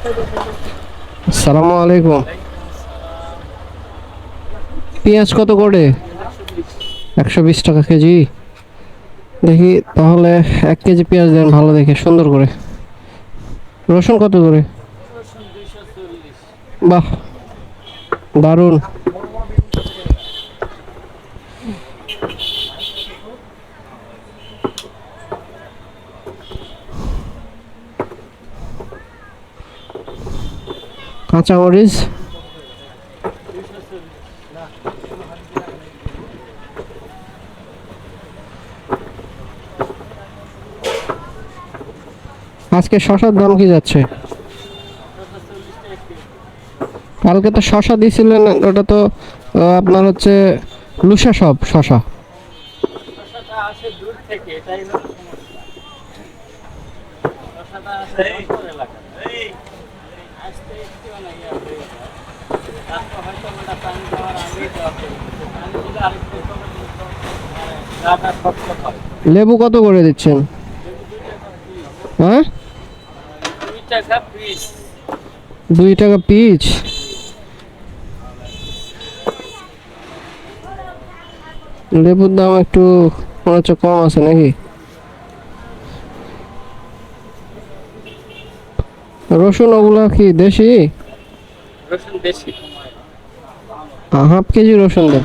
আসসালামু আলাইকুম। পেঁয়াজ কত করে? 120 টাকা কেজি। দেখি তাহলে 1 কেজি পেঁয়াজ দেন ভালো দেখে সুন্দর করে। রসুন কত করে? বাহ, দারুন। কাঁচামরিচ আজকে শশার দাম কি যাচ্ছে? কালকে তো শশা দিয়েছিলেন, ওটা তো আপনার হচ্ছে লুসা সব শশা। লেবু কত করে দিচ্ছেন? হ্যাঁ, 2 টাকা পিস। লেবুর দাম একটু মনে হচ্ছে কম আছে নাকি? রসুন ওগুলা কি দেশি? রসুন দেশি। হাফ কেজি রসুন দেন।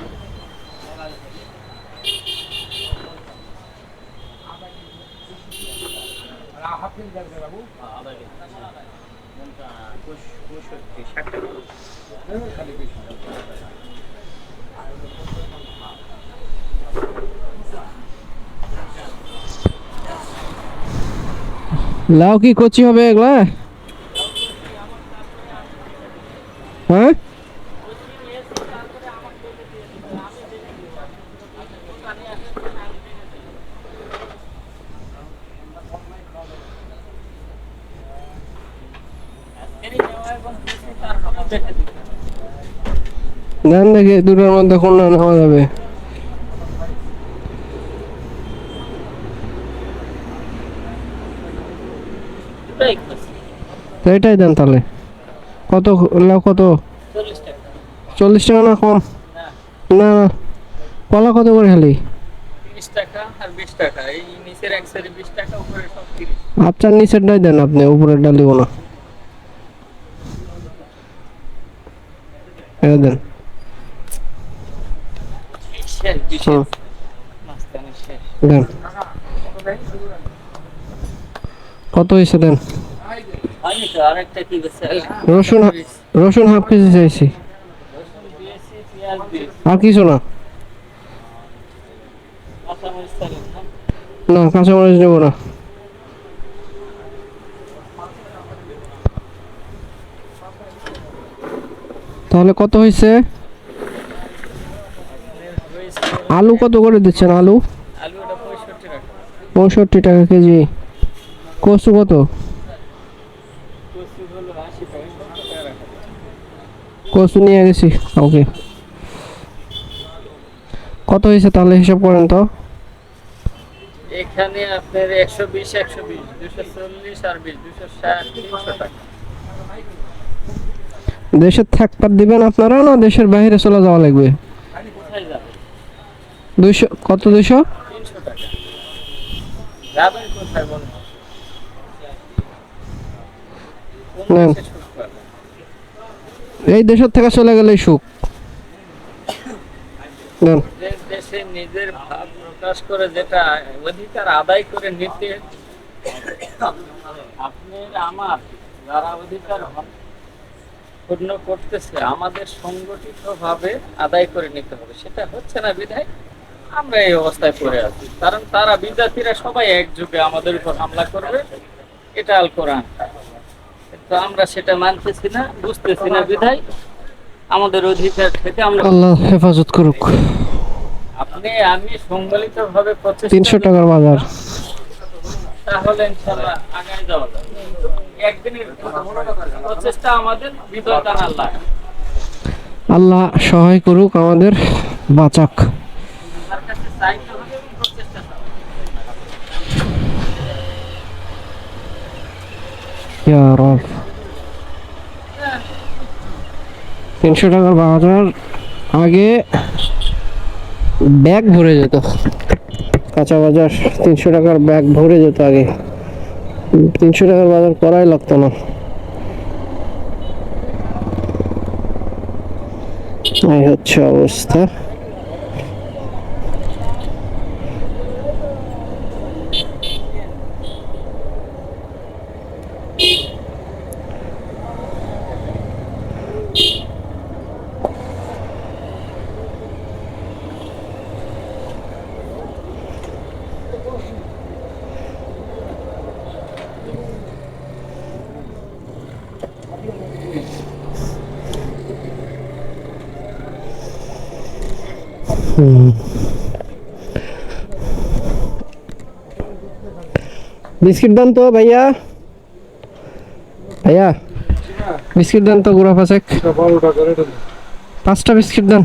লাউ কি কচি হবে এগুলা? হ্যাঁ, দেন দেখি দুটোর মধ্যে কোনটা নেওয়া যাবে। তো এটাই দেন তাহলে। কত লাউ কত? 40 টাকা না কম? না না, কলা কত করে খালি? 30 টাকা আর 20 টাকা। এই নিচের এক সাইডে 20 টাকা, উপরে সব 30। আচ্ছা, নিচেরটাই দেন আপনি, উপরের ডাল দিব না। এটা দেন। শেষ বিশেষ মাঝখানে শেষ। দেন। কত হয়েছে দেন? হয়নি তো, আরেকটা কি বেশি রসুন রসুন হাফ কেজি চাইছি। রসুন দিয়েছি, পেঁয়াজ দিয়েছি, আর কিছু না? কাঁচামরিচ চাইলেন না? না, কাঁচামরিচ নেবো না। তাহলে কত হয়েছে? রয়েছে আলু কত করে দিচ্ছেন? আলু আলু, ওটা 65 টাকা। 65 টাকা কেজি। কচু কত? কচু হলো 80 টাকা, 70 টাকা রাখা। কচু নিয়ে গেছি ওকে। কত হয়েছে তাহলে হিসাব করেন তো। এখানে আপনার 120, 120, 240 আর 20, 260, 300 টাকা। দেশে থাকবার দিবেন আপনারা না দেশের বাইরে চলে যাওয়া লাগবে? কোথায় যাবে? 200 কত? 200? 300 টাকা। যাবেন কোথায় বলুন? কোন নেন। দেশে সুখ পাবেন? এই দেশের থেকে চলে গেলেই সুখ। নেন। নিজের দেশে নিজের ভাব প্রকাশ করে যেটা অধিকার আদায় করে নিতে, আপনার আমার যারা অধিকার পূর্ণ করতেছে, আমাদের সংগঠিত ভাবে আদায় করে নিতে হবে। সেটা হচ্ছে না বিধায় আমরা এই অবস্থায় পড়ে আছি। কারণ তারা বিজাতিরা সবাই একযোগে আমাদের উপর হামলা করবে, এটা আল কোরআন। তো আমরা সেটা মানতেছি না, বুঝতেছি না বিধায় আমাদের অধিকার থেকে আমরা, আল্লাহ হেফাজত করুক। আপনি আমি সংগঠিত ভাবে 300 টাকার বাজার। তাহলে ইনশাআল্লাহ আগায় যাওয়া যাবে। একদিনের প্রচেষ্টা আমাদের বিজয় দান আল্লাহ। আল্লাহ সহায় করুক, আমাদের বাঁচাক। তার কাছে চাইতে হবে এবং প্রচেষ্টা চালাতে হবে। ইয়া রব। 300 টাকার বাজার আগে ব্যাগ ভরে যেত, কাঁচা বাজার 300 টাকার ব্যাগ ভরে যেত আগে। 300 টাকার বাজার করাই লাগতো না। এই হচ্ছে অবস্থা। বিস্কিট দেন তো ভাইয়া, ভাইয়া বিস্কিট দেন তো গুড়া পাঁচেক, 5টা বিস্কিট দেন।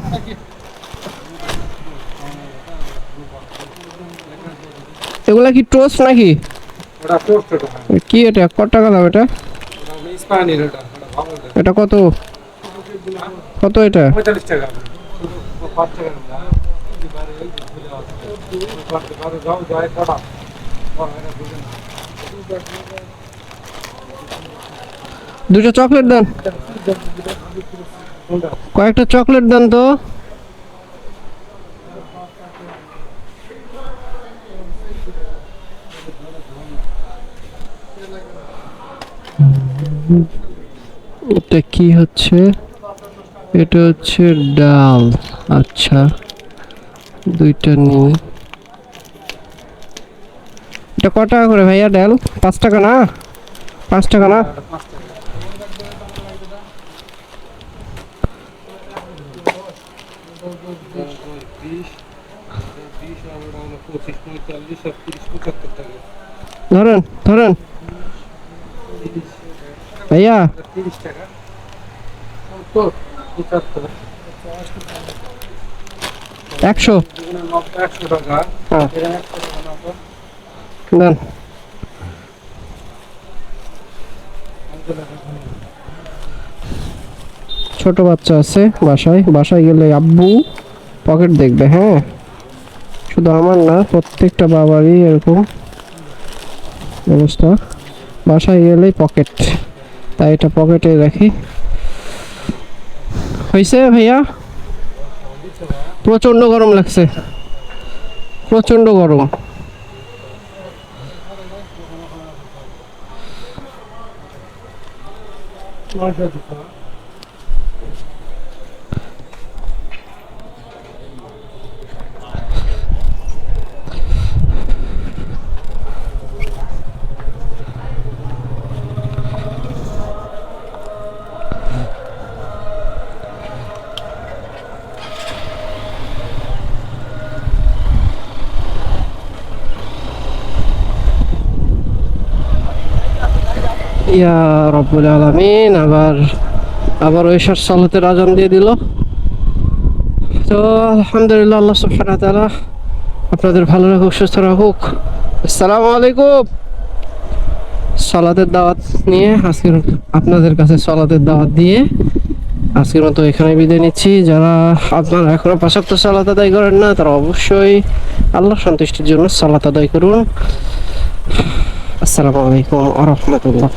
এগুলা কি টোস্ট নাকি? কি এটা কত টাকা দাম এটা? এটা কত কত এটা? 45 টাকা। দুটো চকলেট দেন, কয়েকটা চকলেট দেন তো। এটা কি হচ্ছে? এটা হচ্ছে ডাল। আচ্ছা, দুইটা নিই। এটা কত টাকা করে ভাইয়া ডাল? 5 টাকা না? 5 টাকা না? ধরেন ধরেন ভাইয়া। 30 টাকা। 100 100 টাকা। হ্যাঁ দেন। ছোট বাচ্চা আছে বাসায়, বাসায় গেলে আব্বু পকেট দেখবে। হ্যাঁ, শুধু আমার না, প্রত্যেকটা বাবারই এরকম অবস্থা। বাসায় গেলেই পকেট, তাই এটা পকেটে রাখি। হয়েছে ভাইয়া? প্রচন্ড গরম লাগছে, প্রচন্ড গরম। ইয়া রব্বুল আলামিন, আবার ওইসব সালাতের আজান দিয়ে দিল। তো আলহামদুলিল্লাহ, আল্লাহ সুবহানাহু ওয়া তাআলা আপনাদের ভালো রাখুক, সুস্থ রাখুক। আসসালামু আলাইকুম। সালাতের দাওয়াত নিয়ে আজকের আপনাদের কাছে সালাতের দাওয়াত দিয়ে আজকের মতো এখানে বিদায় নিচ্ছি। যারা আপনারা এখনো 5 ওয়াক্ত সালাত আদায় করেন না, তারা অবশ্যই আল্লাহ সন্তুষ্টির জন্য সালাত আদায় করুন। আসসালামু আলাইকুম ওয়া রাহমাতুল্লাহ।